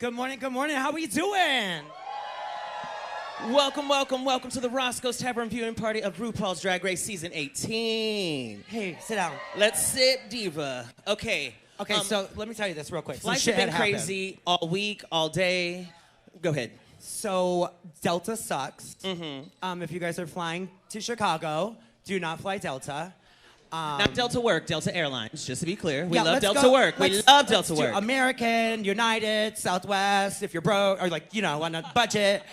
Good morning, good morning. How we doing? Welcome, welcome, welcome to the Roscoe's Tavern viewing party of RuPaul's Drag Race Season 18. Hey, sit down. Let's sit, diva. Okay. Okay, so let me tell you this real quick. Life has been crazy all week, all day. Go ahead. So Delta sucks. If you guys are flying to Chicago, do not fly Delta. Not Delta Work, Delta Airlines, just to be clear. We Yeah, love let's Delta go- Work. We let's- love let's Delta do Work. American, United, Southwest, if you're broke, or on a budget.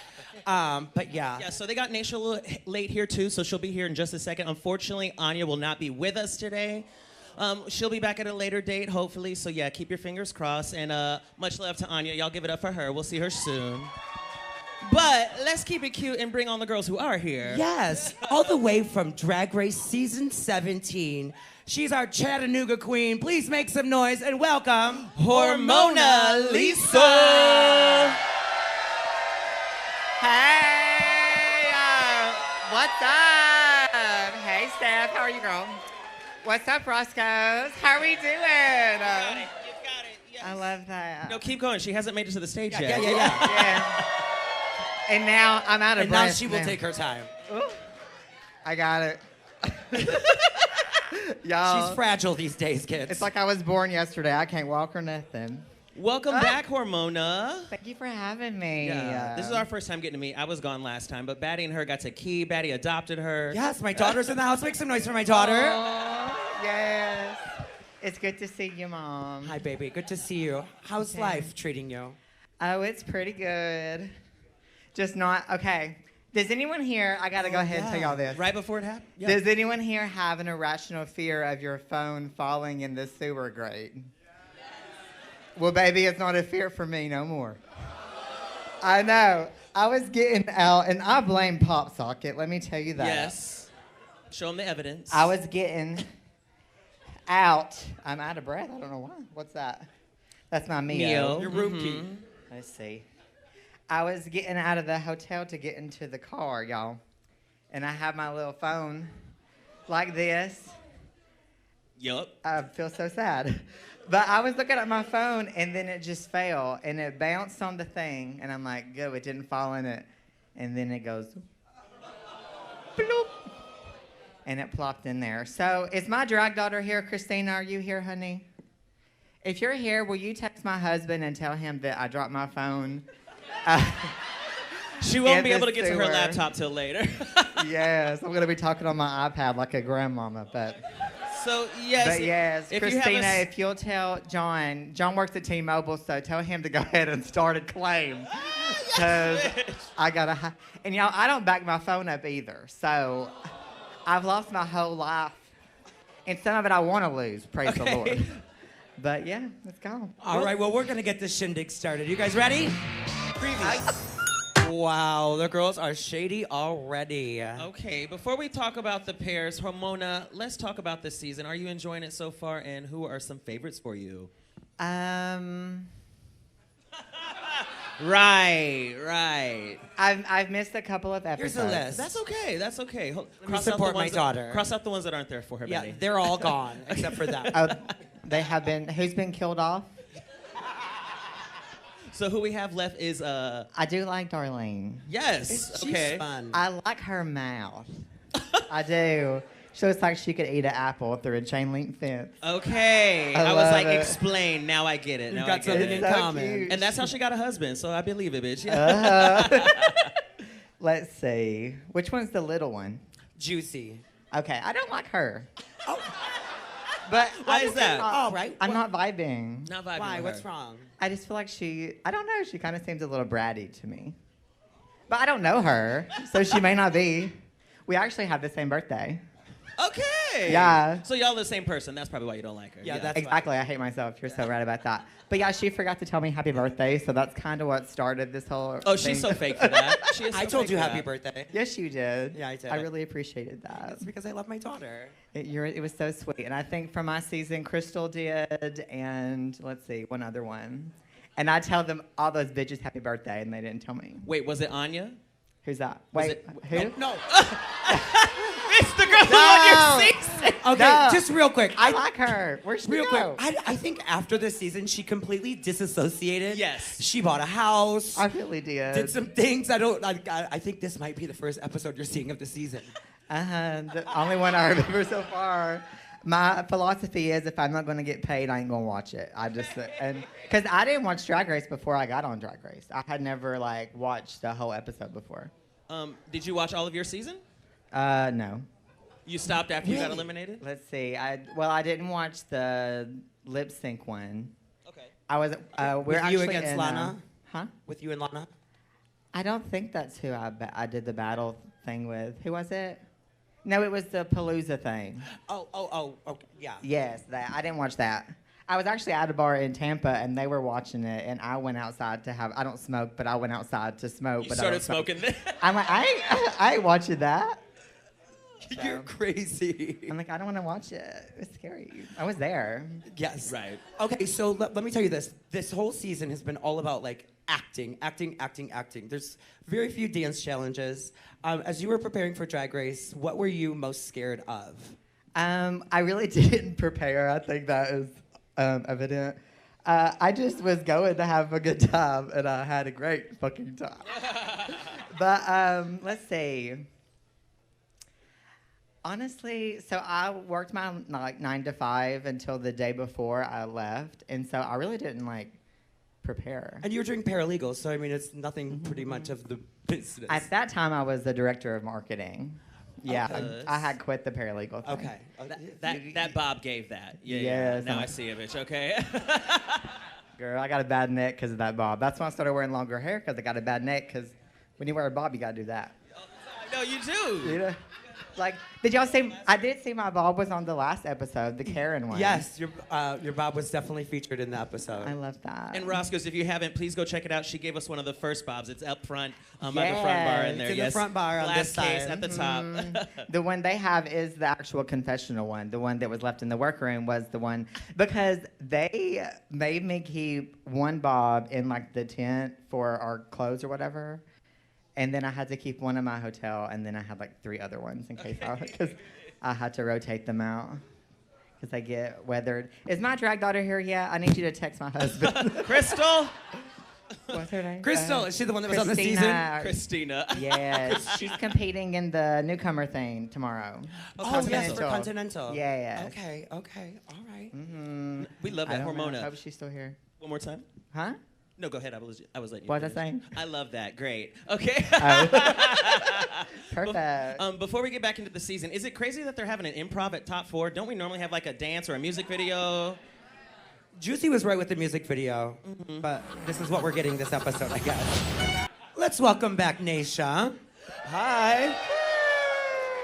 But yeah. Yeah, so they got Naysha a little late here too, so she'll be here in just a second. Unfortunately, Anya will not be with us today. She'll be back at a later date, hopefully. So yeah, keep your fingers crossed. And much love to Anya. Y'all give it up for her. We'll see her soon. But let's keep it cute and bring on the girls who are here. Yes, all the way from Drag Race Season 17. She's our Chattanooga queen. Please make some noise and welcome Hormona Lisa. Hey, what's up? Hey, Steph, how are you, girl? What's up, Roscoe's? How are we doing? You've got it. Yes. I love that. No, keep going. She hasn't made it to the stage yet. Yeah. Yeah. And now I'm out of And breath. now she will take her time. Ooh. I got it. Y'all. She's fragile these days, kids. It's like I was born yesterday. I can't walk or nothing. Welcome back, Hormona. Thank you for having me. Yeah, this is our first time getting to meet. I was gone last time, but Batty and her got to key. Batty adopted her. Yes, my daughter's in the house. Make some noise for my daughter. Oh, yes. It's good to see you, Mom. Hi, baby. Good to see you. How's Okay. life treating you? Oh, it's pretty good. Just not, okay. Does anyone here, I gotta go ahead and tell y'all this. Right before it happened? Yeah. Does anyone here have an irrational fear of your phone falling in the sewer grate? Well, baby, it's not a fear for me no more. I know. I was getting out, and I blame Pop Socket, let me tell you that. Yes. Show them the evidence. I was getting out. I'm out of breath. I don't know why. What's that? That's my Mio. Your room key. Let's see. I was getting out of the hotel to get into the car, y'all. And I have my little phone like this. Yup. I feel so sad. But I was looking at my phone, and then it just fell. And it bounced on the thing. And I'm like, good, it didn't fall in it. And then it goes, bloop. And it plopped in there. So is my drag daughter here? Christina, are you here, honey? If you're here, will you text my husband and tell him that I dropped my phone? She won't in be the able to get to her sewer. laptop till later. Yes, I'm going to be talking on my iPad like a grandmama, but... So, yes. But yes, if you have Christina, a if you'll tell John works at T-Mobile, so tell him to go ahead and start a claim. Because I got to... And y'all, I don't back my phone up either, so I've lost my whole life. And some of it I want to lose, praise the Lord. But yeah, let's go. All right, well, we're going to get this shindig started. You guys ready? Wow, the girls are shady already. Okay, before we talk about the pairs, Hormona, let's talk about this season. Are you enjoying it so far, and who are some favorites for you? Right. I've missed a couple of episodes. Here's a list. That's okay. That's okay. support my daughter. Cross out the ones that aren't there for her, Yeah, Batty. they're all gone except for that. Oh, they have been. Who's been killed off? So who we have left is I do like Darlene. yes. She's Okay. fun. I like her mouth. I do. She looks like she could eat an apple through a chain link fence. Okay. I I was love like, it. explain. Now I get it. We've Now got I get something it. in So common. cute. And that's how she got a husband, so I believe it, bitch. Let's see. Which one's the little one? Juicy. Okay, I don't like her. Oh, But Why is that? all right. I'm not vibing. Not vibing Why? with What's her. wrong? I just feel like I don't know, she kind of seems a little bratty to me. But I don't know her, so she may not be. We actually have the same birthday. Okay. Yeah. So y'all the same person. That's probably why you don't like her. Yeah, that's Exactly, I hate myself. You're so right about that. But yeah, she forgot to tell me happy birthday, so that's kind of what started this whole Oh, thing. she's so fake for that. She is so I told fake you for happy that. birthday. Yes, you did. Yeah, I did. I really appreciated that. That's because I love my daughter. It was so sweet. And I think for my season, Crystal did, and let's see, one other one. And I tell them all those bitches happy birthday, and they didn't tell me. Wait, was it Anya? Who's that? Was Wait, it- who? No. It's the girl who on your season. Okay, No. just real quick. I like her. Where's she Real go? quick, I think after this season, she completely disassociated. Yes. She bought a house. I really did. Did some things. I think this might be the first episode you're seeing of the season. The only one I remember so far. My philosophy is if I'm not going to get paid, I ain't going to watch it. Because I didn't watch Drag Race before I got on Drag Race. I had never like watched a whole episode before. Did you watch all of your season? No. You stopped after you got eliminated? Let's see. I didn't watch the lip sync one. Okay. I was. We're With actually you against in, Lana? Huh? With you and Lana? I don't think that's who I did the battle thing with. Who was it? No, it was the Palooza thing. Oh, okay, yeah. Yes, that. I didn't watch that. I was actually at a bar in Tampa, and they were watching it, and I went outside to have. I don't smoke, but I went outside to smoke. You but started smoking then? I'm like, I ain't watching that. You're crazy. I'm like, I don't want to watch it. It's scary. I was there. Yes. Right. Okay, so let me tell you this. This whole season has been all about like acting. There's very few dance challenges. As you were preparing for Drag Race, what were you most scared of? I really didn't prepare. I think that is evident. I just was going to have a good time, and I had a great fucking time. But let's see. Honestly, so I worked my like 9 to 5 until the day before I left, and so I really didn't like prepare. And you were doing paralegal, so I mean, it's nothing pretty much of the business. At that time, I was the director of marketing. Yeah, Okay. I had quit the paralegal thing. Okay. That Bob gave that. Yeah. Yes, Now I- I see it, bitch. Okay. Girl, I got a bad neck because of that bob. That's why I started wearing longer hair, because I got a bad neck, because when you wear a bob, you got to do that. No, you do. You know? Like, did y'all see? I did see my bob was on the last episode, the Karen one. Yes, your Bob was definitely featured in the episode. I love that. And Roscoe's, if you haven't, please go check it out. She gave us one of the first Bobs. It's up front, at the front bar in Yes, there. it's in the front bar on Glass this case side. at the top. The one they have is the actual confessional one. The one that was left in the workroom was the one, because they made me keep one bob in like the tent for our clothes or whatever. And then I had to keep one in my hotel, and then I had like 3 other ones in case because I had to rotate them out because they get weathered. Is my drag daughter here yet? I need you to text my husband. Crystal? What's her name? Crystal, is she the one that was on the season? Christina. Yes, she's competing in the newcomer thing tomorrow. Oh, yes, for Continental. Yes. Okay, all right. Mm-hmm. We love I that don't know. I Hormona. hope she's still here. One more time. Huh? No, go ahead. I was letting you. What was I finish. saying? I love that. Great. Okay. Perfect. Before we get back into the season, is it crazy that they're having an improv at top 4? Don't we normally have like a dance or a music video? Juicy was right with the music video, but this is what we're getting this episode, I guess. Let's welcome back Naysha. Hi.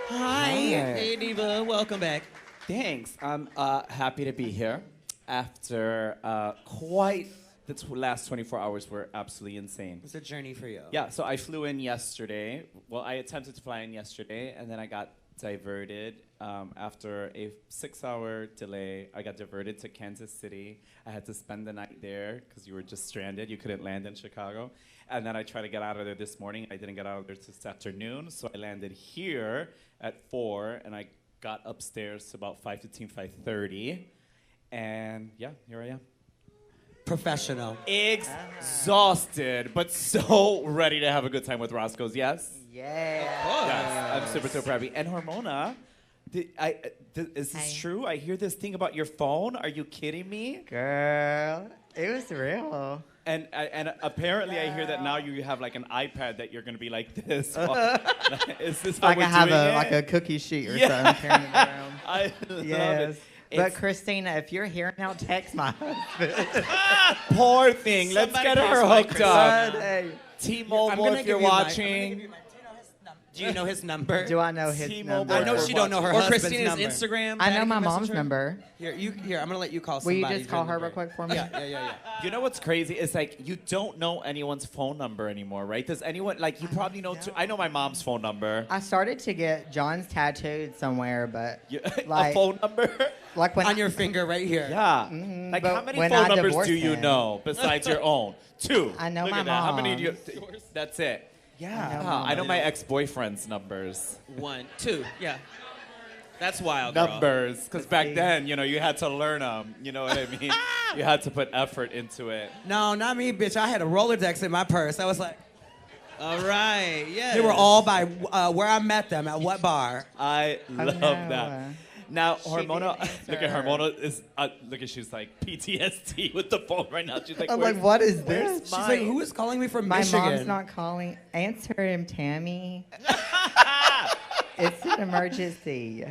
Hi. Hey, Diva. Welcome back. Thanks. I'm happy to be here after quite the last 24 hours were absolutely insane. It's a journey for you. Yeah, so I flew in yesterday. Well, I attempted to fly in yesterday, and then I got diverted. After a 6-hour delay, I got diverted to Kansas City. I had to spend the night there because you were just stranded. You couldn't land in Chicago. And then I tried to get out of there this morning. I didn't get out of there this afternoon, so I landed here at 4, and I got upstairs to about 5:30. And yeah, here I am. Professional. Exhausted, but so ready to have a good time with Roscoe's, yes? Yeah. Yes, I'm super happy. And Hormona, is this true? I hear this thing about your phone. Are you kidding me? Girl, it was real. And apparently I hear that now you have like an iPad that you're going to be like this. Is this how Like we're I have doing a it? like a cookie sheet or Yeah. something carrying it around. I love Yes. it. But It's- Christina, if you're here now, text my husband. Poor thing. Let's Somebody get her call my hooked up. Hey, T-Mobile, if you're watching. Do you know his number? do I know his T-Mobile. number? I know she don't know her Or husband's Christina's number. Instagram. I know Batty my can mom's message her. number. Here, I'm gonna let you call Will you somebody. just call during her the real break. quick for me? Yeah. You know what's crazy? It's like you don't know anyone's phone number anymore, right? Does anyone, like, you probably know, I know my mom's phone number. I started to get John's tattooed somewhere, but A like, phone number? like when On your finger right here. Yeah. Mhm, Like, but how many when phone I numbers divorced do you him- know besides your own? 2. I know Look my at that. How many do you? mom's. That's it. Yeah. I know I know mine. my ex-boyfriend's numbers. 1, 2. Yeah. That's wild, girl. numbers. Because back then, you had to learn them. You know what I mean? You had to put effort into it. No, not me, bitch. I had a Rolodex in my purse. I was like, All right, yeah. they were all by where I met them, at what bar. I love that. Now, Hormona, didn't look at answer. Hormona is, look at she's like PTSD with the phone right now. She's like, I'm like, what is this? She's like, who is calling me from My Michigan? mom's not calling. Answer him, Tammy. It's an emergency.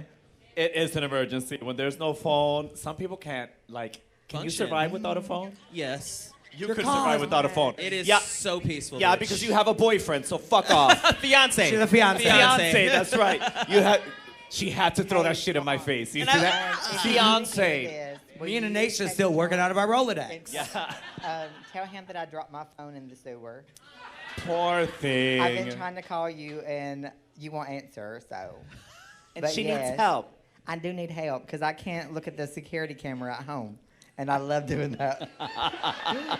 It is an emergency. When there's no phone, some people can't, like, can you Function. survive without a phone? Yes. You You're could calm. survive without a phone. It is Yeah, so peaceful. yeah, bitch. because you have a boyfriend, so fuck off. Fiance. She's a fiance. Fiance, that's right. She had to throw that shit in my face. You see that? Fiance. Me and Naysha still working out of our Rolodex. Tell him that I dropped my phone in the sewer. Poor thing. I've been trying to call you and you won't answer, so. And But she yes, needs help. I do need help because I can't look at the security camera at home. And I love doing that.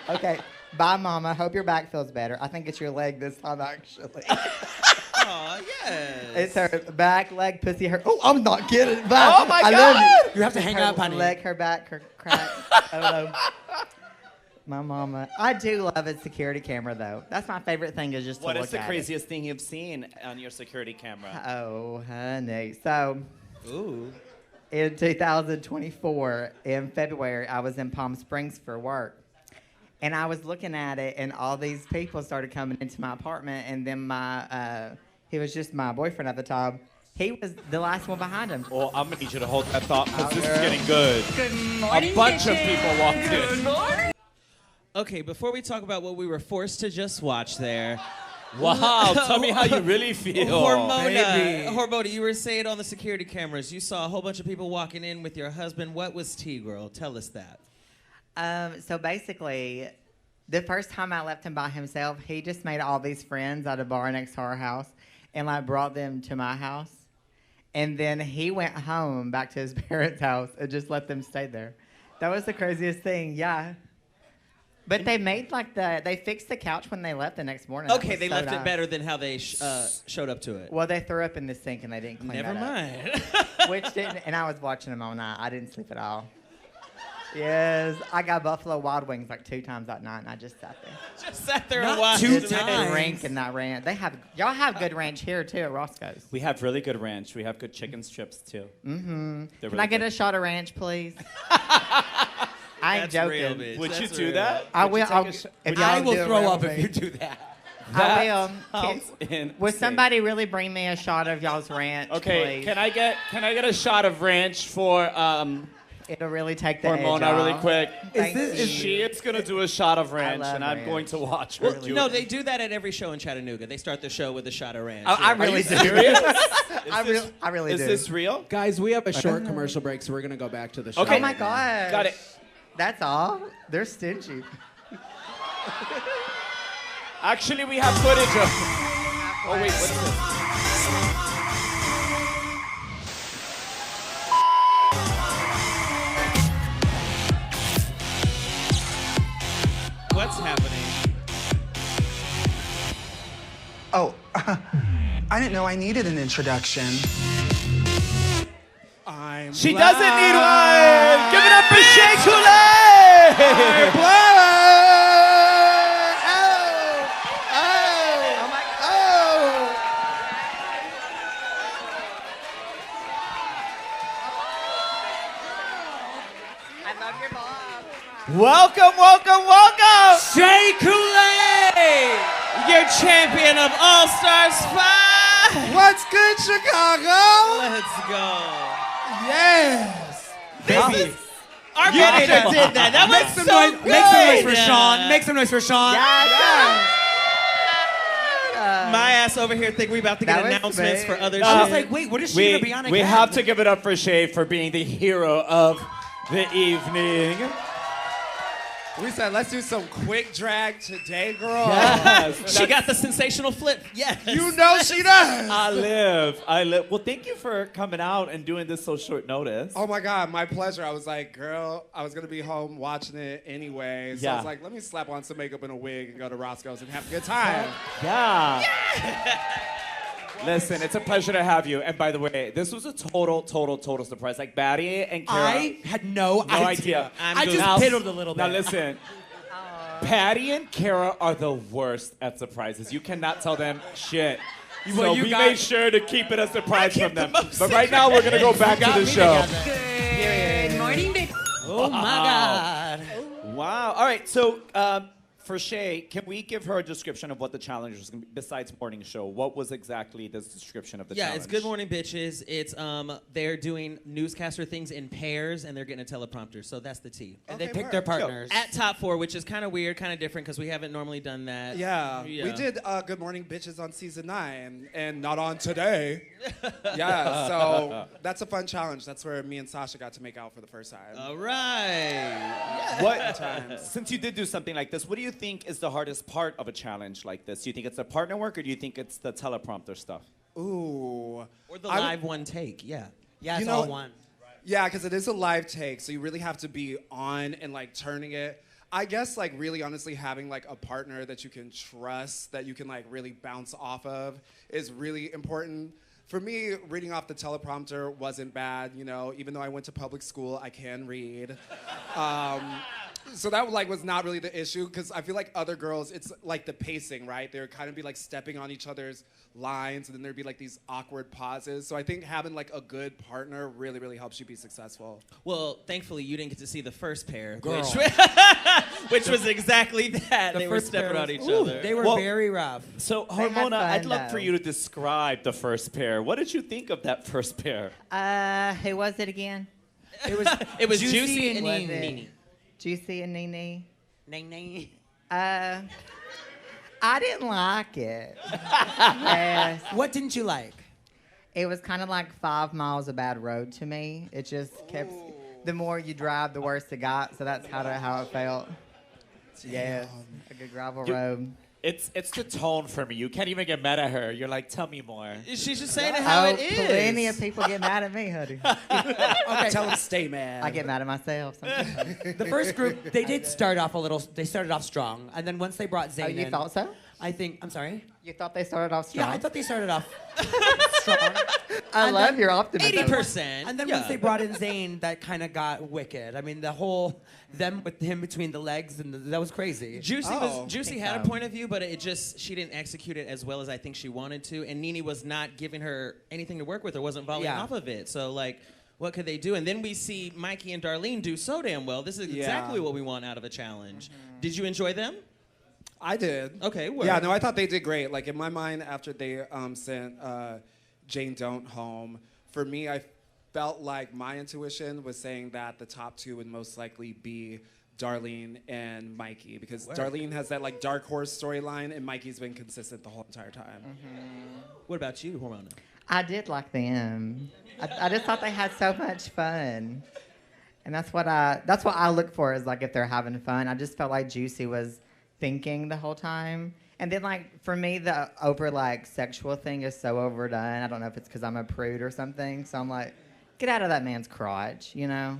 Okay, bye, Mama. Hope your back feels better. I think it's your leg this time, actually. Aw, yes. It's her back, leg, pussy, her. Oh, I'm not kidding. Bye. Oh, my I God. love you. You have to hang her up, honey. Leg, her back, her crack. Oh, my mama. I do love a security camera, though. That's my favorite thing is just to What look is the at craziest thing you've seen on your security camera? it. Oh, honey. So, Ooh. in 2024, in February, I was in Palm Springs for work. And I was looking at it, and all these people started coming into my apartment. And then he was just my boyfriend at the time. He was the last one behind him. Oh, I'm gonna need you to hold that thought because this is girl. getting good. Good morning, A bunch of people walked in. Okay, before we talk about what we were forced to just watch there, Wow, tell me how you really feel. Hormona, you were saying on the security cameras, you saw a whole bunch of people walking in with your husband. What was tea, girl? Tell us that. So basically, the first time I left him by himself, he just made all these friends at a bar next to our house and like brought them to my house. And then he went home back to his parents' house and just let them stay there. That was the craziest thing, yeah. But they made they fixed the couch when they left the next morning. That Okay, was they so left it nice. better than how they showed up to it. Well, they threw up in the sink and they didn't clean Never that up. mind. Which didn't, and I was watching them all night. I didn't sleep at all. Yes, I got Buffalo Wild Wings like 2 times that night, and I just sat there. Just sat there Not and watched. two it. times. Drink and that ranch. Y'all have good ranch here too at Roscoe's. We have really good ranch. We have good chicken strips too. Mm-hmm. They're Can really I get good. a shot of ranch, please? I ain't That's joking. real, bitch. Would you That's do real. that? I Would you will. take I'll, a sh- if I y'all will do it throw real up if quick. you do that. I will. Sounds insane. Would somebody really bring me a shot of y'all's ranch, Okay, please? can I get a shot of ranch for It'll really take the edge Hormona off. really quick? Thank this- you. is She is gonna do a shot of ranch, love and I'm ranch. going to watch her Well, do no, it. they do that at every show in Chattanooga. They start the show with a shot of ranch. I Yeah. really Are you do. serious? I really Is do. this real? Guys, we have a short commercial break, so we're gonna go back to the show. Okay. Oh my gosh. Got it. That's all? They're stingy. Actually, we have footage of. Oh wait, what is this? What's happening? Oh, I didn't know I needed an introduction. I'm She black. doesn't need one. Give it up for Shea Couleé. I love your mom. Welcome. Shea Couleé, your champion of All Stars 5. What's good, Chicago? Let's go. Yes. Baby. Our manager did that. That was Make some so noise. good. Make some noise for Sean. Make some noise for Sean. My ass over here think we about to get That was announcements great. for other I was shit. like, wait, what is she gonna be on again? We have to give it up for Shea for being the hero of the evening. We said, let's do some quick drag today, girl. Yes. She got the sensational flip. Yes. You know she does. I live. Well, thank you for coming out and doing this so short notice. Oh my God, my pleasure. I was like, girl, I was gonna be home watching it anyway. So Yeah. I was like, let me slap on some makeup and a wig and go to Roscoe's and have a good time. Yeah. Listen, it's a pleasure to have you. And by the way, this was a total surprise. Like Batty and Kara. I had no idea. I'm I good. just piddled a little bit. Now listen, Patty and Kara are the worst at surprises. You cannot tell them shit. So you we got- made sure to keep it a surprise from them. most But right now, we're gonna go back to the show. Good morning, baby. Oh my God. Wow. All right. So for Shea, can we give her a description of what the challenge was going to be besides morning show? What was exactly the description of the challenge? Yeah, it's Good Morning Bitches. It's they're doing newscaster things in pairs, and they're getting a teleprompter. So that's the T. And they picked their partners. At top 4, which is kind of weird, kind of different, because we haven't normally done that. Yeah, we did Good Morning Bitches on season 9, and not on today. Yeah, so that's a fun challenge. That's where me and Sasha got to make out for the first time. All right. What? Since you did do something like this, what do you think is the hardest part of a challenge like this? Do you think it's the partner work, or do you think it's the teleprompter stuff? Ooh. Or the I would- live one take, yeah. Yeah, it's You all know- one. Yeah, because it is a live take, so you really have to be on and like turning it. I guess like really honestly having like a partner that you can trust, that you can like really bounce off of is really important. For me, reading off the teleprompter wasn't bad, you know, even though I went to public school, I can read. So that like was not really the issue, because I feel like other girls, it's like the pacing, right? They would kind of be like stepping on each other's lines, and then there'd be like these awkward pauses. So I think having like a good partner really, really helps you be successful. Well, thankfully, you didn't get to see the first pair, Girl. which was exactly that. The They were first stepping pair on was- each Ooh, other. They were Well- very rough. So, They had Hormona, I'd fun, love for though. you to describe the first pair. What did you think of that first pair? Who was it again? It was It was Juicy Juicy and and Was it Nene. Juicy and Nene? Nene. I didn't like it. Yes. What didn't you like? It was kind of like 5 miles of bad road to me. It just kept, the more you drive, the worse it got. So that's kind of how it felt. Yes, a good gravel road. It's the tone for me. You can't even get mad at her. You're like, tell me more. She's just saying it how it is. Plenty of people get mad at me, honey. Okay. Tell them stay mad. I get mad at myself sometimes. The first group, they did start off a little. They started off strong, and then once they brought Zayn Oh, you in, thought so? I think. I'm sorry. You thought they started off strong? Yeah, I thought they started off strong. I And love then your optimism. 80%. And then once they brought in Zayn, that kind of got wicked. I mean, the whole them with him between the legs, and that was crazy. Juicy Oh. Juicy had a point of view, but it just she didn't execute it as well as I think she wanted to, and Nene was not giving her anything to work with or wasn't volleying Yeah. off of it. So like, what could they do? And then we see Mikey and Darlene do so damn well. This is Yeah. exactly what we want out of a challenge. Did you enjoy them? I did. Okay, word. Yeah, no, I thought they did great. Like in my mind, after they sent Jane Don't home, for me, I felt like my intuition was saying that the top 2 would most likely be Darlene and Mikey, because Darlene has that like dark horse storyline, and Mikey's been consistent the whole entire time. What about you, Hormona? I did like them. I just thought they had so much fun. And that's what I look for, is like if they're having fun. I just felt like Juicy was thinking the whole time. And then like for me, the over like sexual thing is so overdone. I don't know if it's because I'm a prude or something. So I'm like, get out of that man's crotch, you know?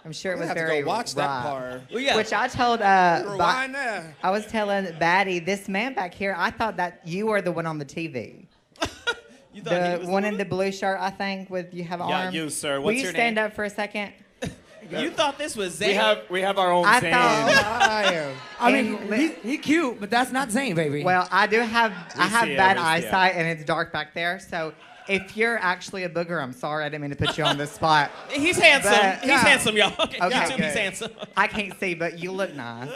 I'm sure it We was have to very go watch that rough. part. Well, yeah. Which I told Rewind there. I was telling Batty, this man back here, I thought that you were the one on the TV. You thought he The was one in the blue shirt, I think, with you have Yeah, arms. you, sir. Will What's you your stand name? up for a second? You thought this was Zayn? We have our own I Zayn. thought. I mean, he cute, but that's not Zayn, baby. Well, I have see it, bad we see it. eyesight, and it's dark back there. So if you're actually a booger, I'm sorry, I didn't mean to put you on the spot. He's handsome. But- He's Yeah. handsome, y'all. Okay, Okay, YouTube, he's good. handsome. I can't see, but you look nice.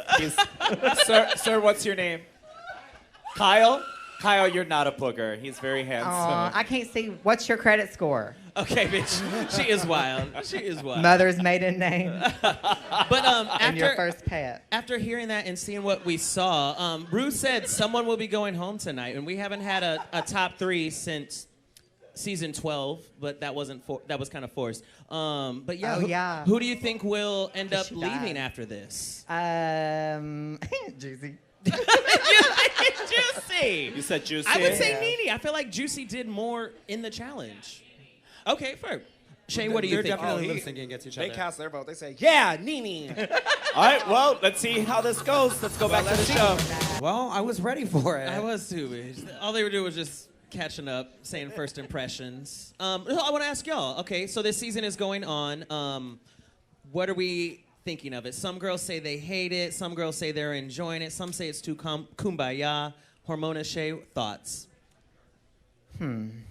Sir, what's your name? Kyle? Kyle, you're not a booger. He's very handsome. Aw, I can't see. What's your credit score? Okay, bitch. She is wild. She is wild. Mother's maiden name But and your after first pet. after hearing that and seeing what we saw, Rue said someone will be going home tonight, and we haven't had a top 3 since season 12, but that wasn't that was kind of forced. But yeah, Oh, yeah. who do you think will end up She leaving died. after this? Juicy. Juicy. You said Juicy? I would say Yeah. Nene. I feel like Juicy did more in the challenge. Okay, fair. Shay, what do you They're think? definitely Oh, lip syncing against each They other. cast their vote. They say, yeah, Nene. All right, well, let's see how this goes. Let's go back to the show. Well, I was ready for it. I was too, bitch. All they were doing was just catching up, saying first impressions. I want to ask y'all. Okay, so this season is going on. What are we thinking of it? Some girls say they hate it. Some girls say they're enjoying it. Some say it's too kumbaya. Hormona, Shea, thoughts? From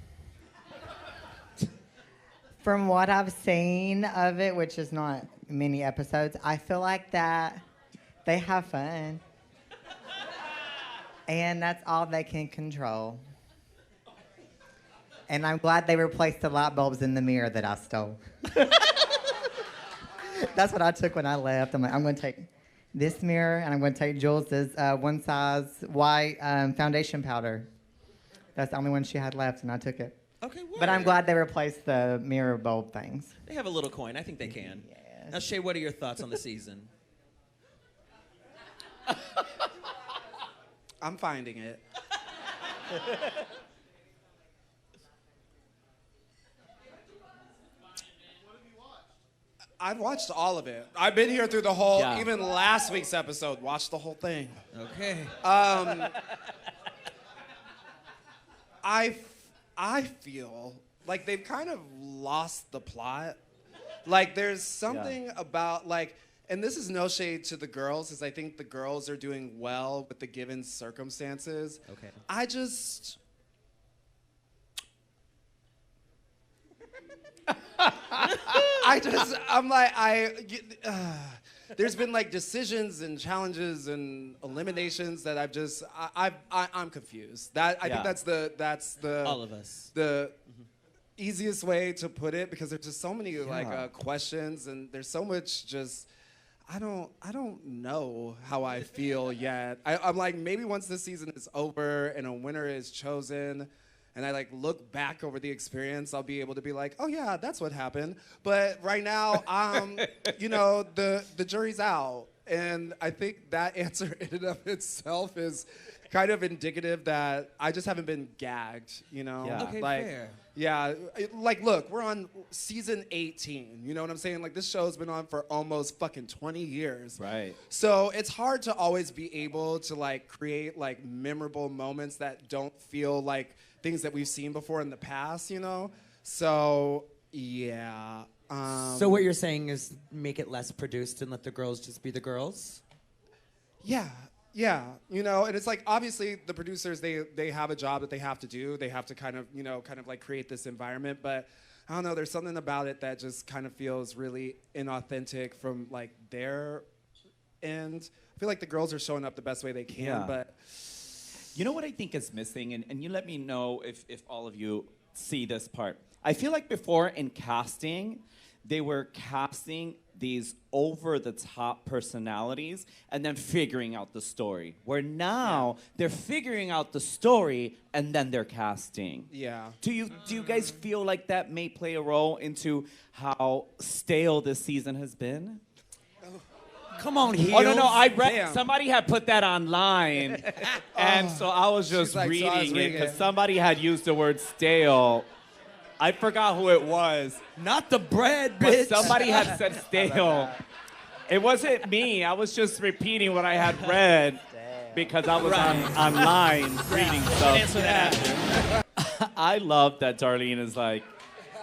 what I've seen of it, which is not many episodes, I feel like that they have fun. And that's all they can control. And I'm glad they replaced the light bulbs in the mirror that I stole. That's what I took when I left. I'm like, I'm going to take this mirror, and I'm going to take Jules's one size white foundation powder. That's the only one she had left, and I took it. Okay, word. But I'm glad they replaced the mirror bulb things. They have a little coin. I think they can. Yes. Now, Shea, what are your thoughts on the season? I'm finding it. I've watched all of it. I've been here through the whole, Yeah. even last week's episode, watched the whole thing. Okay. I feel like they've kind of lost the plot. Like there's something about like, and this is no shade to the girls, because I think the girls are doing well with the given circumstances. Okay. There's been like decisions and challenges and eliminations that I'm confused. I think that's the All of us. the easiest way to put it, because there's just so many questions, and there's so much just I don't know how I feel yet. I'm like, maybe once this season is over and a winner is chosen, and I like look back over the experience, I'll be able to be like, oh yeah, that's what happened. But right now, the jury's out, and I think that answer in and of itself is kind of indicative that I just haven't been gagged, you know? Yeah. Okay, like, fair. Yeah, look, we're on season 18, you know what I'm saying? Like, this show's been on for almost fucking 20 years. Right. So it's hard to always be able to, like, create, like, memorable moments that don't feel like things that we've seen before in the past, you know? So, yeah. So what you're saying is make it less produced and let the girls just be the girls? Yeah, you know, and it's like, obviously the producers, they have a job that they have to do. They have to kind of like create this environment, but I don't know, there's something about it that just kind of feels really inauthentic from like their end. I feel like the girls are showing up the best way they can, but... You know what I think is missing, and you let me know if all of you see this part. I feel like before in casting, they were casting these over-the-top personalities and then figuring out the story. Where now they're figuring out the story and then they're casting. Yeah. Do you guys feel like that may play a role into how stale this season has been? Come on, Heels. Oh, no, I read, Damn. somebody had put that online, and so I was just reading it, because somebody had used the word stale. I forgot who it was. Not the bread, But bitch. somebody had said stale. It wasn't me. I was just repeating what I had read, because I was online reading stuff. Answer that after. I love that Darlene is like,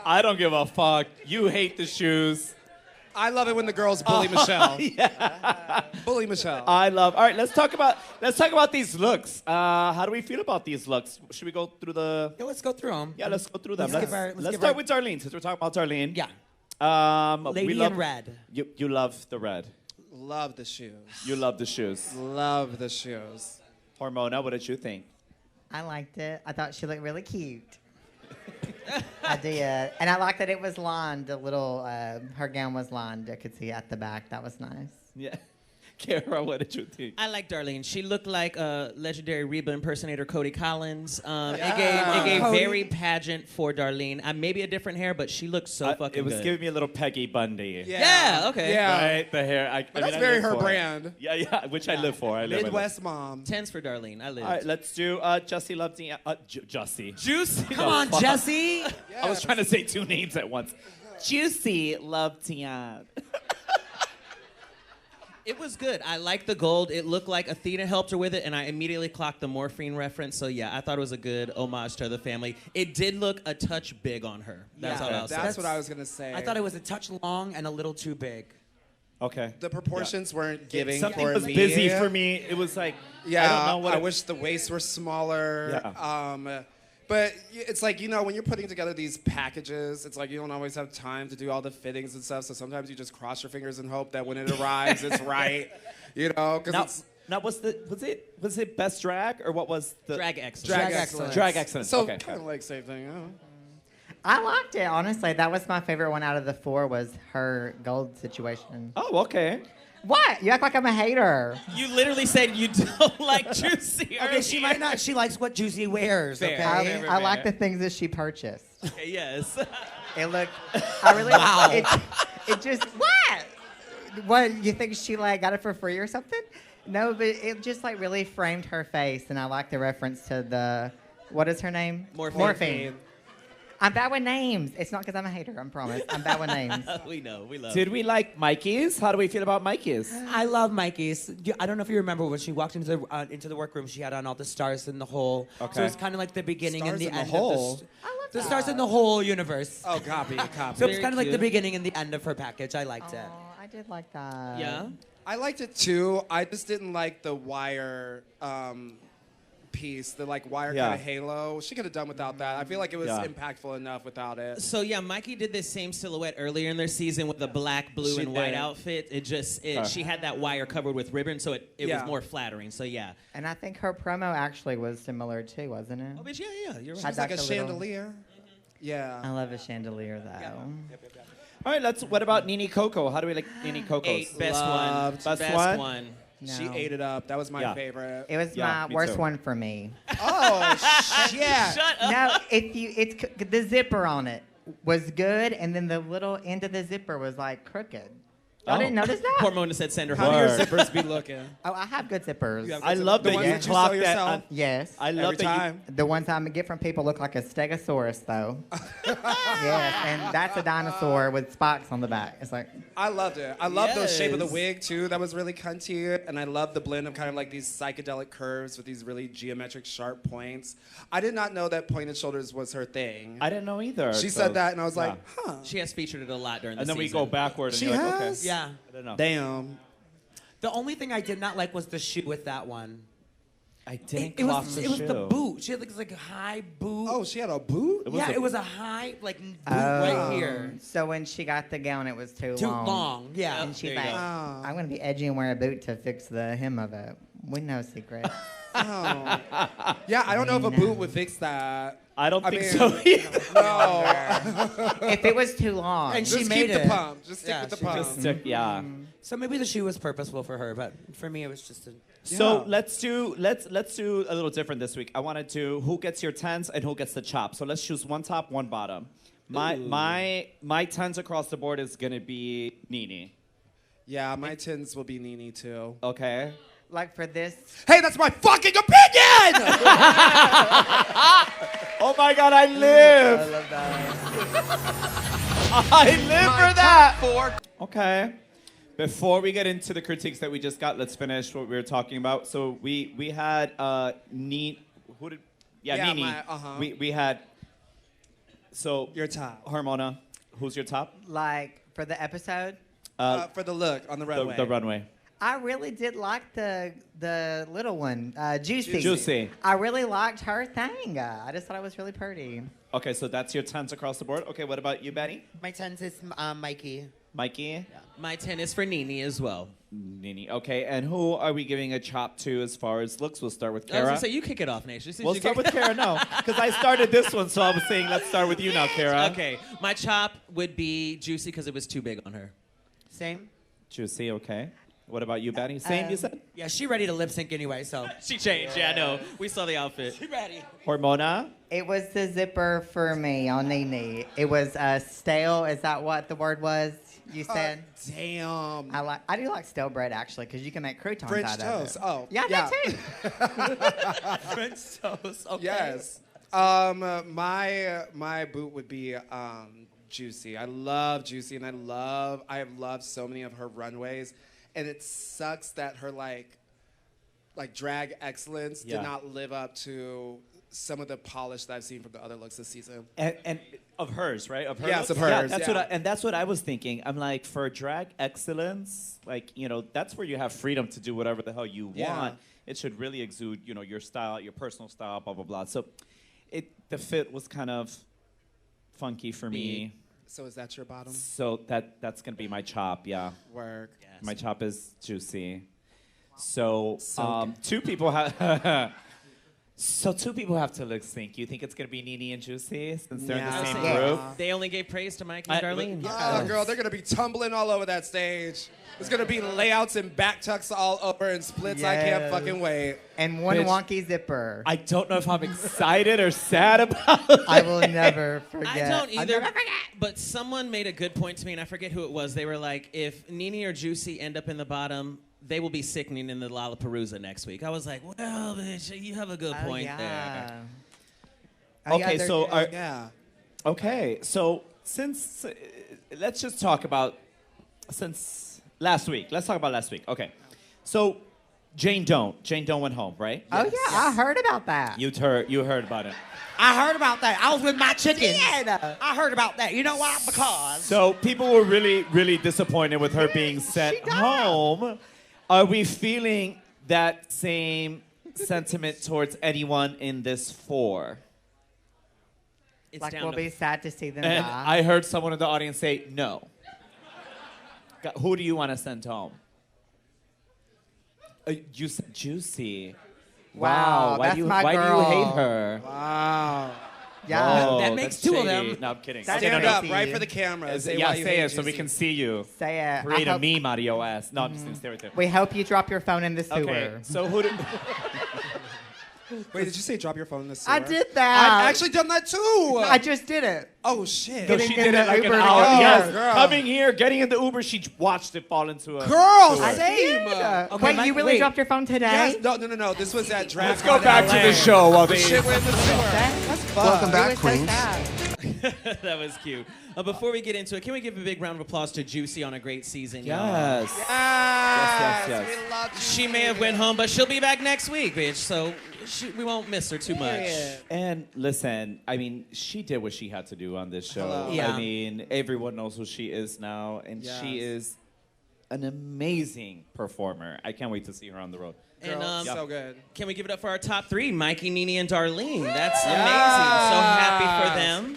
I don't give a fuck. You hate the shoes. I love it when the girls bully Michelle. Bully Michelle. All right, let's talk about these looks. How do we feel about these looks? Should we go through the... Yeah, let's go through them. Yeah, let's go through them. Let's Start with Darlene, since we're talking about Darlene. Yeah. We Lady love, in red. You love the red. Love the shoes. You love the shoes. Love the shoes. Hormona, what did you think? I liked it. I thought she looked really cute. I did. And I liked that it was lined, her gown was lined. I could see at the back. That was nice. Yeah. Kara, what did you think? I like Darlene. She looked like a legendary Reba impersonator, Cody Collins. It gave very pageant for Darlene. Maybe a different hair, but she looked so fucking good. It was giving me a little Peggy Bundy. Yeah, okay. Yeah. Right? The hair. That's very her brand. Yeah, which I live for. I live Midwest mom. 10s for Darlene. I lived. All right, let's do Jussie Love Jussie. Juicy. Come on, Jesse. I was trying to say two names at once. Juicy Love Tian. It was good. I liked the gold. It looked like Athena helped her with it, and I immediately clocked the morphine reference. So yeah, I thought it was a good homage to the family. It did look a touch big on her. That's all I'll say. That's what I was gonna say. I thought it was a touch long and a little too big. Okay. The proportions weren't giving Something for was me. busy for me. It was like, Yeah, I don't know what I it- wish the waists were smaller. Yeah. But it's like, when you're putting together these packages, it's like you don't always have time to do all the fittings and stuff. So sometimes you just cross your fingers and hope that when it arrives, it's right. Because Now, was it best drag or what was the Drag excellence. Drag excellence. Drag excellence. so Okay. kind of like same thing. I liked it, honestly. That was my favorite one out of the 4 was her gold situation. Oh, okay. What? You act like I'm a hater. You literally said you don't like Juicy. Okay, she might not. She likes what Juicy wears. Fair. Okay. I like the things that she purchased. Okay, yes. It looked. I really. Wow. It just. What? What? You think she got it for free or something? No, but it just really framed her face, and I like the reference to the. What is her name? Morphine. I'm bad with names. It's not because I'm a hater. I promise. I'm bad with names. We know. We love. Did we like Mikey's? How do we feel about Mikey's? I love Mikey's. I don't know if you remember when she walked into the workroom. She had on all the stars in the hole. Okay. So it's kind of like the beginning Stars and the in the end hole? of the stars in the whole universe. Oh, copy. So it's Very kind of like the cute. beginning and the end of her package. I liked it. Oh, I did like that. Yeah. I liked it too. I just didn't like the wire piece, the wire Yeah. kind of halo. She could have done without that. I feel like it was Yeah. impactful enough without it. So yeah, Mikey did this same silhouette earlier in their season with the black, blue, She and white did. outfit. She had that wire covered with ribbon, so it was Yeah. more flattering. So yeah. And I think her promo actually was similar too, wasn't it? Oh, bitch, yeah, you're It right. was like a That's a little- chandelier. Yeah. I love a chandelier though. All right, what about Nini Coco? How do we like Nini Coco's? 8, best Loved. one. Best one? No. She ate it up. That was my Yeah. favorite. It was Yeah, my me worst too. one for me. Oh, shit. Shut up. No, the zipper on it was good, and then the little end of the zipper was crooked. Y'all didn't notice that? Hormona said send her How do home. your zippers be looking? Oh, I have good zippers. You have I love the that ones you that you clocked sew that. yourself? Yes. I love Every that time. The ones I get from people look like a stegosaurus, though. Yes, and that's a dinosaur with spikes on the back. It's like, I loved it. I loved the shape of the Yes. wig too. That was really cunty, and I loved the blend of kind of these psychedelic curves with these really geometric sharp points. I did not know that pointed shoulders was her thing. I didn't know either. She so- said that, and I was yeah. like, huh. She has featured it a lot during the And then we season. go backward and She you're like, has? okay. Yeah. I don't know. Damn. The only thing I did not like was the shoe with that one. I didn't It clock was the it was the shoe. boot. She had a high boot. Oh, she had a boot? It was a high boot right here. So when she got the gown, it was too Too long. long. Yeah. And she's There you like, go. Oh. I'm going to be edgy and wear a boot to fix the hem of it. We know secret. Oh. Yeah, I don't know if a boot would fix that. I don't think mean, so either. No. If it was too long. And she Just made keep the it. pump. Just stick Yeah, with the she pump. just- Yeah. So maybe the shoe was purposeful for her, but for me it was just a. So Yeah. let's do a little different this week. I want to do who gets your tens and who gets the chop. So let's choose one top, one bottom. My tens across the board is gonna be Nini. Yeah, my tins will be Nini too. Okay. Like for this, Hey, that's my fucking opinion! Oh my God, I live. I love that. I live for that. Okay. Before we get into the critiques that we just got, let's finish what we were talking about. So we had Nini. Yeah, Nini. uh-huh. We had. So Your top. Hormona. Who's your top? Like for the episode, For the look on the runway. The runway. I really did like the little one, Juicy. Juicy. I really liked her thing. I just thought it was really pretty. Okay, so that's your tens across the board. Okay, what about you, Batty? My tens is Mikey. Mikey? My 10 is for Nini as well. Nini. Okay, and who are we giving a chop to as far as looks? We'll start with I was Kara. gonna say you kick it off, Naysha. We'll start with Kara, no. Because I started this one, so I was saying let's start with you now, Kara. Okay, my chop would be Juicy because it was too big on her. Same. Juicy, okay. What about you, Batty? Same, you said? Yeah, she ready to lip sync anyway, so. She changed, yeah, I know. We saw the outfit. She ready. Hormona? It was the zipper for me on Nene. It was stale. Is that what the word was? You said. Damn. I do like stale bread actually, because you can make croutons French out toast. of it. Oh, Yeah, yeah. that too. French toast. Okay. Yes. My boot would be Juicy. I love Juicy, and I have loved so many of her runways. and it sucks that her like drag excellence did not live up to some of the polish that I've seen from the other looks this season. And of hers, right? Of her Yes, looks? of hers. Yeah, that's what I was thinking. I'm like, for drag excellence, like, that's where you have freedom to do whatever the hell you want. It should really exude, your style, your personal style, blah, blah, blah. So the fit was kind of funky for me. So is that your bottom? So that's going to be my chop, yeah. Work. Yes. My chop is juicy. So So two people have... So two people have to lip sync. You think it's going to be Nene and Juicy since they're in the same group? They only gave praise to Mike and Darlene. Oh, girl, they're going to be tumbling all over that stage. There's going to be layouts and back tucks all over and splits. I can't fucking wait. And one Bitch. wonky zipper. I don't know if I'm excited or sad about it. I will never forget. I don't I'll either. never forget. But someone made a good point to me, and I forget who it was. They were like, if Nene or Juicy end up in the bottom, they will be sickening in the Lollapalooza next week. I was like, well, bitch, you have a good point there. Okay, so Yeah. so since let's just talk about since last week. Let's talk about last week. Okay, so Jane Doe went home, right? Oh, yeah, I heard about that. You heard about it. I heard about that. I was with my chickens. I heard about that. You know why? Because. So people were really, really disappointed with her being sent home. Are we feeling that same sentiment towards anyone in this 4? It's Like, down we'll to be sad to see them And die. I heard someone in the audience say no. Who do you want to send home? You said Juicy. Wow, Why that's do you my hate girl. her? Wow. Yeah. Whoa, That makes that's two of shady. them. No, I'm kidding. That's Stand crazy. up right for the camera. Say Yeah, why you say hate it so we Juicy. can see you. Say it. Create I a hope- meme out of your ass. No, I'm just going to stay right there. We hope you drop your phone in the sewer. Okay, so who do... Wait, did you say drop your phone in the sewer? I did that. I've actually done that too. I just did it. Oh, shit. No, Getting she in did the it like an Uber to hour. go. Yes, Girl. coming here, getting in the Uber, she watched it fall into a... Girl, sewer. same. Okay, Wait, Mike, you really wait. dropped your phone today? Yes, no. This was at Drag Let's go back to the show while they... Shit went in the sewer. That's fun. Welcome back, It was so Queens. sad. That was cute. Before we get into it, can we give a big round of applause to Juicy on a great season? y'all? Yes. Yes. We love you. She may have went home, but she'll be back next week, bitch. So we won't miss her too much. And listen, I mean, she did what she had to do on this show. Hello. Yeah. I mean, everyone knows who she is now, and she is an amazing performer. I can't wait to see her on the road. And Girl, so good. can we give it up for our top 3, Mikey, Nene, and Darlene? That's amazing. So happy for them.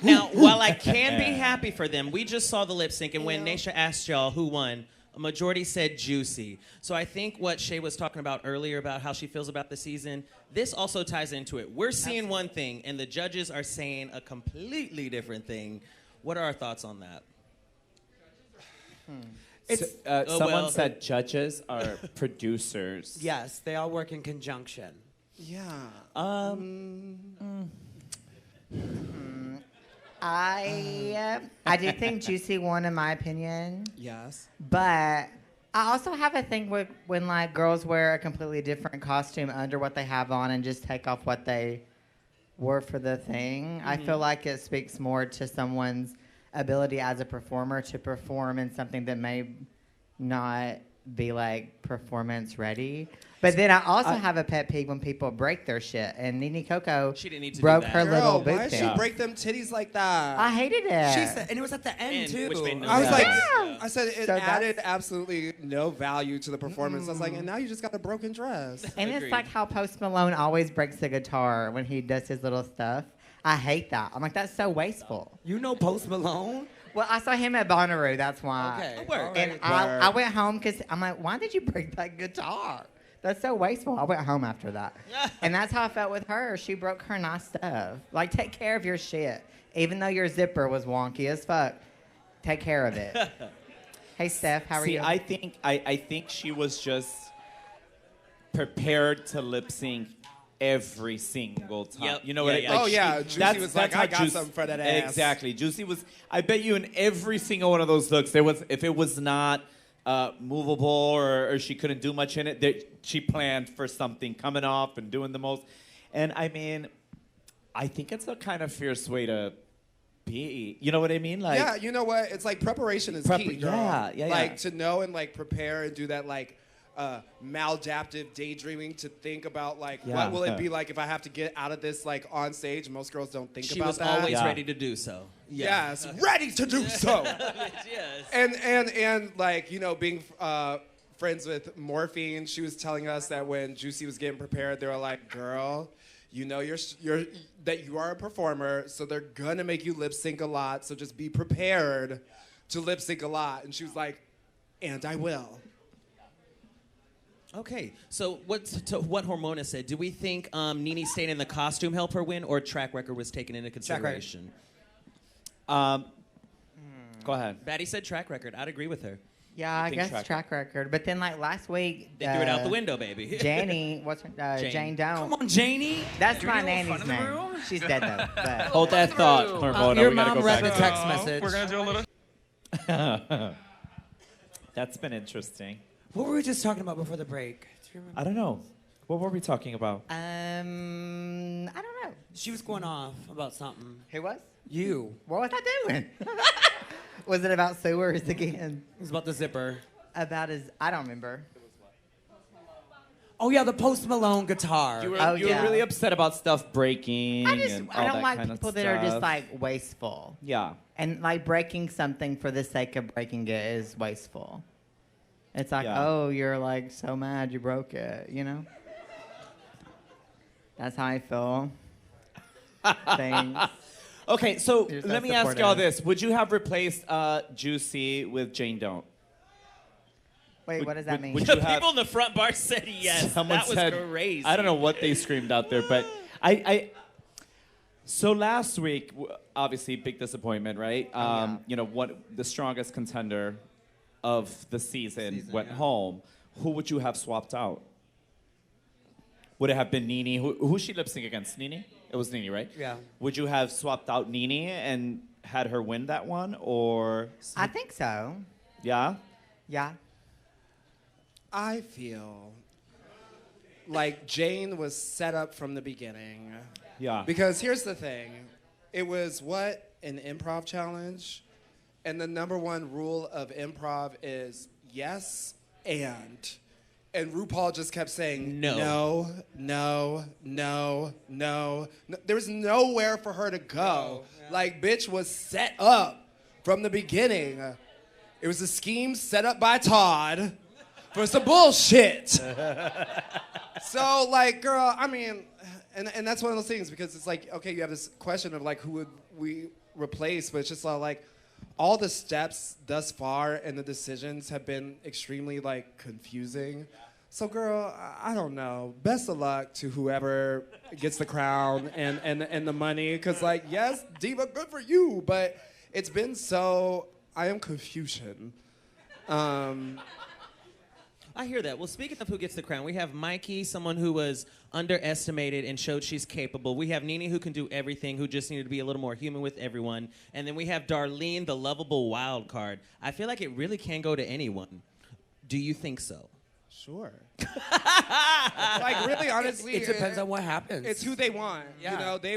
Now, while I can be happy for them, we just saw the lip sync, and when Naysha asked y'all who won, a majority said Juicy. So I think what Shea was talking about earlier about how she feels about the season, this also ties into it. We're seeing one thing, and the judges are saying a completely different thing. What are our thoughts on that? Someone said judges are producers. Yes, they all work in conjunction. Yeah. I do think Juicy won in my opinion, Yes. but I also have a thing with when like girls wear a completely different costume under what they have on and just take off what they wore for the thing. I feel like it speaks more to someone's ability as a performer to perform in something that may not be like performance ready. But then I also have a pet peeve when people break their shit. And Nene Coco She didn't need to do broke that. her little Girl, why boob did she thing. break them titties like that? I hated it. She said, and it was at the end And too. which made no I was sense. like, Yeah. I said it So that's- added absolutely no value to the performance. I was like, and now you just got a broken dress. And Agreed. it's like how Post Malone always breaks the guitar when he does his little stuff. I hate that. I'm like, that's so wasteful. You know Post Malone? Well, I saw him at Bonnaroo, that's why. Okay. Work. all And right. I went home because I'm like, why did you break that guitar? That's so wasteful. I went home after that. And that's how I felt with her. She broke her nice stuff. Like, take care of your shit. Even though your zipper was wonky as fuck, take care of it. Hey, Steph, how are you? I think she was just prepared to lip sync every single time. Yep. You know Yeah, what? yeah. Like Oh, yeah. Juicy was like, how I got something for that ass. Exactly. Juicy was. I bet you in every single one of those looks, there was if it was not movable or she couldn't do much in it, that she planned for something coming off and doing the most. And I mean, I think it's a kind of fierce way to be. You know what I mean? Like, yeah, you know what? It's like preparation is key, girl. Yeah. Like to know and like prepare and do that like maladaptive daydreaming to think about like what will it be like if I have to get out of this like on stage. Most girls don't think She about was that. always ready to do so. Yeah. Yes, ready to do so. Yes. And like, you know, being friends with Morphine, she was telling us that when Juicy was getting prepared, they were like, girl, you know that you are a performer, so they're gonna make you lip sync a lot, so just be prepared to lip sync a lot. And she was like, and I will. Okay, so what Hormona said, do we think Nene staying in the costume helped her win, or track record was taken into consideration? Go ahead. Batty said track record. I'd agree with her. Yeah, I guess track record. But then, like, last week... They threw it out the window, baby. Janie, what's her... Jane Doe. Come on, Janie. That's my nanny's name. She's dead, though. But. Hold that thought, Hormona. Your We gotta mom go read back the to text it. message. We're going to do a little... That's been interesting. What were we just talking about before the break? Do you remember? I don't know. What were we talking about? I don't know. She was going off about something. Who was? You. What was I doing? Was it about sewers again? It was about the zipper. About his... I don't remember. Oh, yeah, the Post Malone guitar. You were really upset about stuff breaking and all I don't that like kind of people stuff. that are just, like, wasteful. Yeah. And, like, breaking something for the sake of breaking it is wasteful. It's like, Yeah. oh, you're, like, so mad you broke it, you know? That's how I feel. Thanks. Okay, so You're so let me ask y'all supportive. this. Would you have replaced Juicy with Jane Don't? Wait, what does that mean? Would The you have... people in the front bar said yes. Someone that was said, crazy. I don't know what they screamed out there, but so last week, obviously, big disappointment, right? You know, the strongest contender of the season went home. Who would you have swapped out? Would it have been Nene? Who's she lip sync against? Nene? It was Nene, right? Yeah. Would you have swapped out Nene and had her win that one, or? I think so. Yeah. Yeah. I feel like Jane was set up from the beginning. Yeah. Because here's the thing. It was an improv challenge. And the number one rule of improv is yes and. And RuPaul just kept saying no. There was nowhere for her to go. Like, bitch was set up from the beginning. It was a scheme set up by Todd for some bullshit. So, like, girl, I mean, and that's one of those things because it's like, okay, you have this question of like, who would we replace? But it's just like, all the steps thus far and the decisions have been extremely like confusing. So, girl, I don't know. Best of luck to whoever gets the crown and the money. Because, like, yes, Diva, good for you. But it's been so... I am Confucian. I hear that. Well, speaking of who gets the crown, we have Mikey, someone who was underestimated and showed she's capable. We have Nene, who can do everything, who just needed to be a little more human with everyone. And then we have Darlene, the lovable wild card. I feel like it really can go to anyone. Do you think so? Sure. Like, really, honestly, It depends on what happens. It's who they want. Yeah. You know, they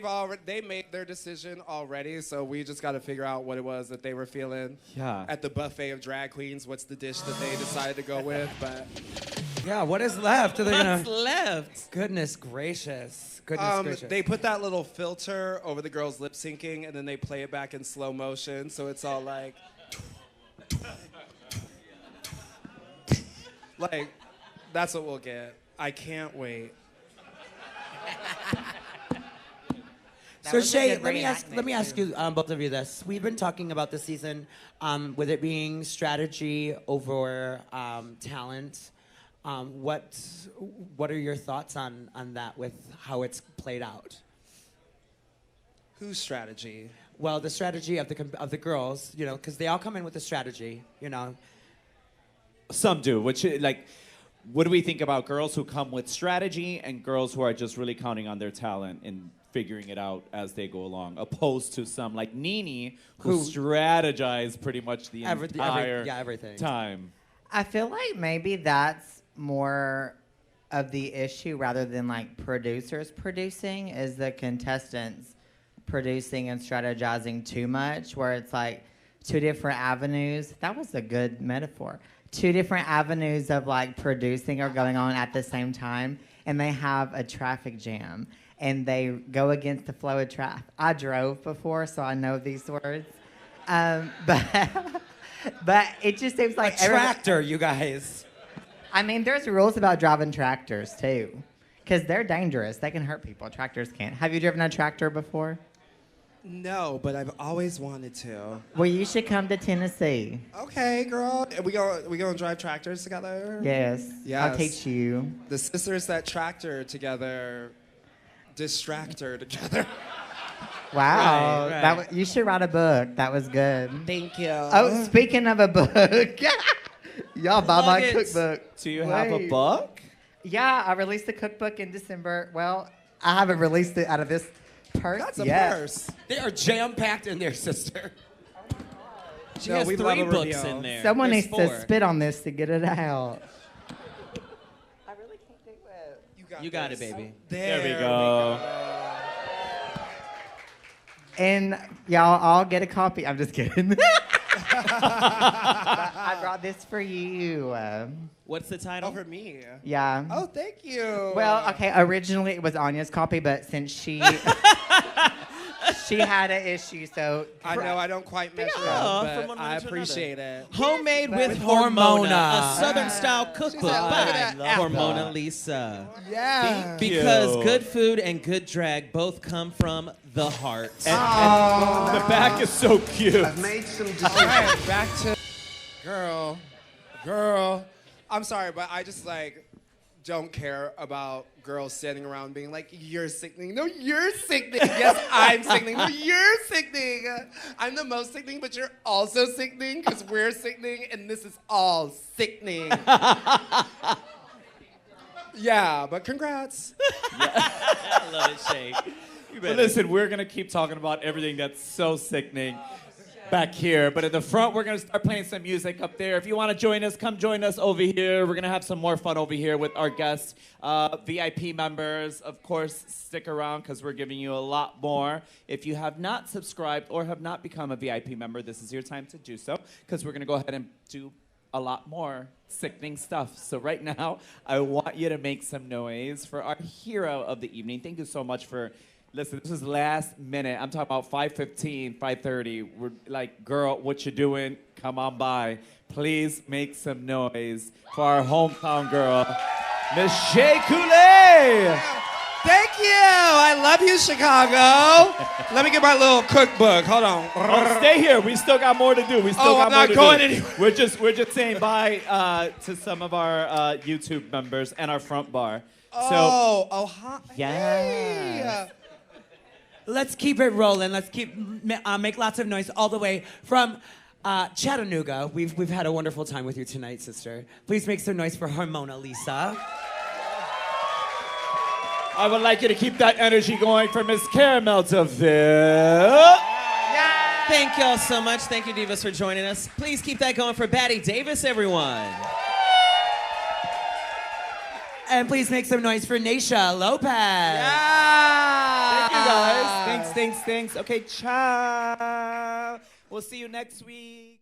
made their decision already, so we just got to figure out what it was that they were feeling. Yeah. At the buffet of drag queens, what's the dish that they decided to go with? But Yeah, what is left? Are they What's gonna... left? Goodness gracious. Goodness gracious. they put that little filter over the girls lip syncing, and then they play it back in slow motion, so it's all like, like, that's what we'll get. I can't wait. So Shea, let me ask you both of you this. We've been talking about this season, with it being strategy over talent. What are your thoughts on that with how it's played out? Whose strategy? Well, the strategy of the girls, you know, because they all come in with a strategy, you know. Some do, which like, what do we think about girls who come with strategy and girls who are just really counting on their talent and figuring it out as they go along, opposed to some like Nene who strategize pretty much the entire everything. time. I feel like maybe that's more of the issue rather than like producers producing is the contestants producing and strategizing too much, where it's like two different avenues. That was a good metaphor. Two different avenues of like producing are going on at the same time, and they have a traffic jam, and they go against the flow of traffic. I drove before, so I know these words. But it just seems like a tractor, you guys. I mean, there's rules about driving tractors too, because they're dangerous. They can hurt people. Tractors can't. Have you driven a tractor before? No, but I've always wanted to. Well, you should come to Tennessee. Okay, girl. We gonna drive tractors together? Yes. Yes. I'll teach you. The sisters that tractor together, distractor together. Wow. Right. You should write a book. That was good. Thank you. Oh, speaking of a book, y'all buy my cookbook. Do you have a book? Yeah, I released the cookbook in December. Well, I haven't released it out of this purse That's a yet. purse. They are jam-packed in there, sister. She has 3 books in there. Someone There's needs 4. to spit on this to get it out. I really can't do it. You got it, baby. There we go. And y'all all get a copy. I'm just kidding. I brought this for you. What's the title? Oh, for me. Yeah. Oh, thank you. Well, okay, originally it was Anya's copy, but since she she had an issue, so I know I don't quite measure Yeah, up, from but one I woman to appreciate it. Homemade But with with Hormona, Hormona. a Southern-style cookbook She's like, look at by that Hormona Lisa. Yeah. Because you. good food and good drag both come from the heart. And the back is so cute. I've made some All decisions. right, back to girl. I'm sorry, but I just like don't care about girls standing around being like, "You're sickening." No, you're sickening. Yes, I'm sickening. No, you're sickening. I'm the most sickening, but you're also sickening because we're sickening, and this is all sickening. Yeah, but congrats. I love it, Shea. But listen, we're going to keep talking about everything that's so sickening back here. But in the front, we're going to start playing some music up there. If you want to join us, come join us over here. We're going to have some more fun over here with our guests. VIP members, of course, stick around because we're giving you a lot more. If you have not subscribed or have not become a VIP member, this is your time to do so because we're going to go ahead and do a lot more sickening stuff. So right now, I want you to make some noise for our hero of the evening. Thank you so much for... Listen, this is last minute. I'm talking about 5:15, 5:30. We're like, girl, what you doing? Come on by. Please make some noise for our hometown girl, Miss Shea Couleé. Thank you. I love you, Chicago. Let me get my little cookbook. Hold on. Oh, stay here. We still got more to do. We still got I'm more not to going do. anywhere. We're just saying bye to some of our YouTube members and our front bar. Hi. Yes. Hey. Let's keep it rolling. Let's make lots of noise all the way from Chattanooga. We've had a wonderful time with you tonight, sister. Please make some noise for Hormona Lisa. I would like you to keep that energy going for Miss Caramel DeVille. Thank y'all so much. Thank you, Divas, for joining us. Please keep that going for Batty Davis, everyone. And please make some noise for Naysha Lopez. Thank you, guys. Thanks. Okay, ciao. We'll see you next week.